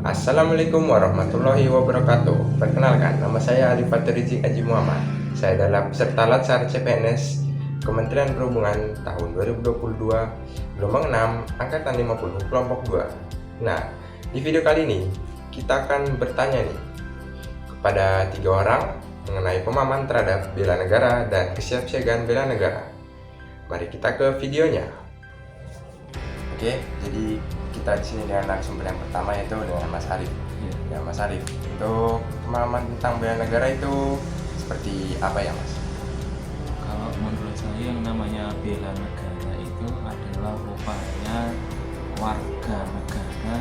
Assalamualaikum warahmatullahi wabarakatuh. Perkenalkan, nama saya Alifat Rizik Haji Muhammad. Saya adalah peserta Latsar CPNS Kementerian Perhubungan tahun 2022, gelombang 6, angkatan 50, kelompok 2. Nah, di video kali ini kita akan bertanya nih kepada 3 orang mengenai pemahaman terhadap bela negara dan kesiapsiagaan bela negara. Mari kita ke videonya. Oke, jadi kita di sini dengan narasumber yang pertama yaitu dengan Mas Arif. Ya, Mas Arif, untuk pemahaman tentang bela negara itu seperti apa ya, Mas? Kalau menurut saya yang namanya bela negara itu adalah upaya warga negara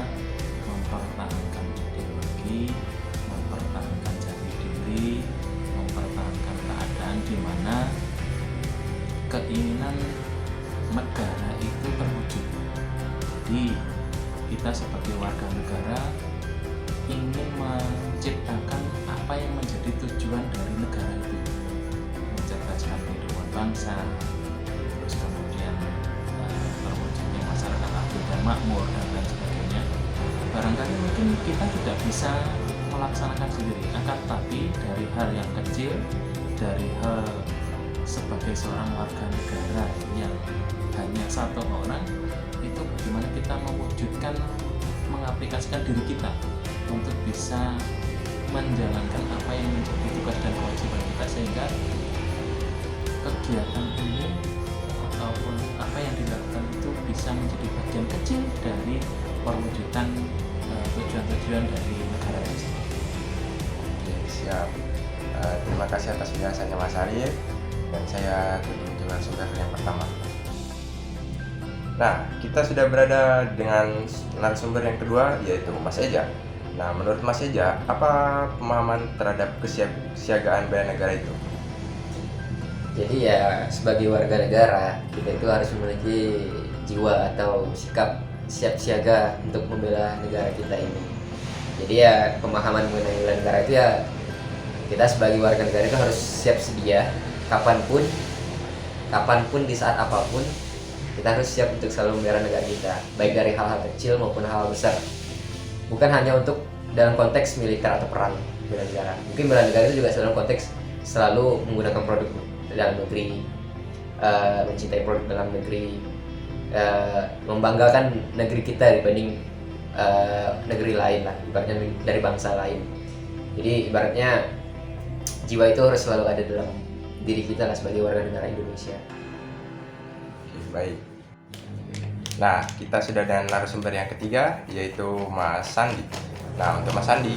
mempertahankan ideologi, mempertahankan jati diri, mempertahankan keadaan di mana keinginan negara itu terwujud. Jadi kita sebagai warga negara ingin menciptakan apa yang menjadi tujuan dari negara itu, mencerdaskan kehidupan bangsa, terus kemudian terwujudnya masyarakat adil dan makmur dan lain sebagainya. Barangkali mungkin kita tidak bisa melaksanakan sendiri, akan tetapi dari hal yang kecil, dari hal sebagai seorang warga negara yang hanya satu orang, itu bagaimana kita mewujudkan, mengaplikasikan diri kita untuk bisa menjalankan apa yang menjadi tugas dan kewajiban kita, sehingga kegiatan ini ataupun apa yang dilakukan itu bisa menjadi bagian kecil dari perwujudan tujuan-tujuan dari negara tersebut. Oke, siap. Terima kasih atas penjelasannya Mas Arif, dan saya tutup untuk narasumber yang pertama. Nah, kita sudah berada dengan narasumber yang kedua yaitu Mas Eja. Nah, menurut Mas Eja, apa pemahaman terhadap kesiapsiagaan bela negara itu? Jadi ya sebagai warga negara kita itu harus memiliki jiwa atau sikap siap siaga untuk membela negara kita ini. Jadi ya pemahaman mengenai bela negara itu ya kita sebagai warga negara itu harus siap sedia kapanpun di saat apapun kita harus siap untuk selalu membela negara kita, baik dari hal-hal kecil maupun hal besar. Bukan hanya untuk dalam konteks militer atau perang bela negara. Mungkin bela negara itu juga dalam konteks selalu menggunakan produk dalam negeri, mencintai produk dalam negeri, membanggakan negeri kita dibanding negeri lain lah, ibaratnya dari bangsa lain. Jadi ibaratnya jiwa itu harus selalu ada dalam diri kita lah sebagai warga negara Indonesia. Oke, baik. Nah, kita sudah dengan narasumber yang ketiga yaitu Mas Sandi. Nah, untuk Mas Sandi,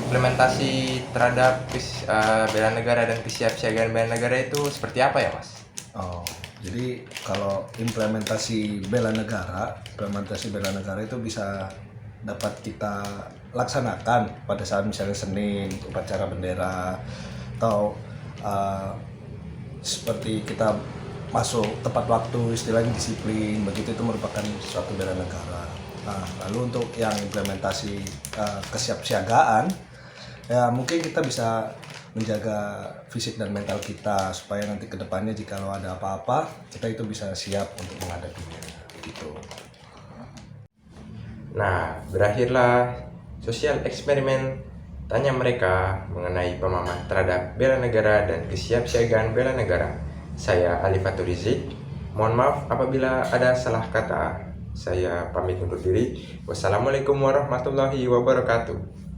implementasi terhadap bela negara dan kesiapsiagaan bela negara itu seperti apa ya, Mas? Oh, jadi kalau implementasi bela negara itu bisa dapat kita laksanakan pada saat misalnya Senin, upacara bendera, atau seperti kita masuk tepat waktu, istilahnya disiplin, begitu itu merupakan suatu bela negara. Nah, lalu untuk yang implementasi kesiapsiagaan, ya mungkin kita bisa menjaga fisik dan mental kita supaya nanti kedepannya jika ada apa-apa kita itu bisa siap untuk menghadapinya gitu. Nah, berakhirlah sosial eksperimen tanya mereka mengenai pemahaman terhadap bela negara dan kesiapsiagaan bela negara. Saya Alifat Rizik. Mohon maaf apabila ada salah kata. Saya pamit undur diri. Wassalamualaikum warahmatullahi wabarakatuh.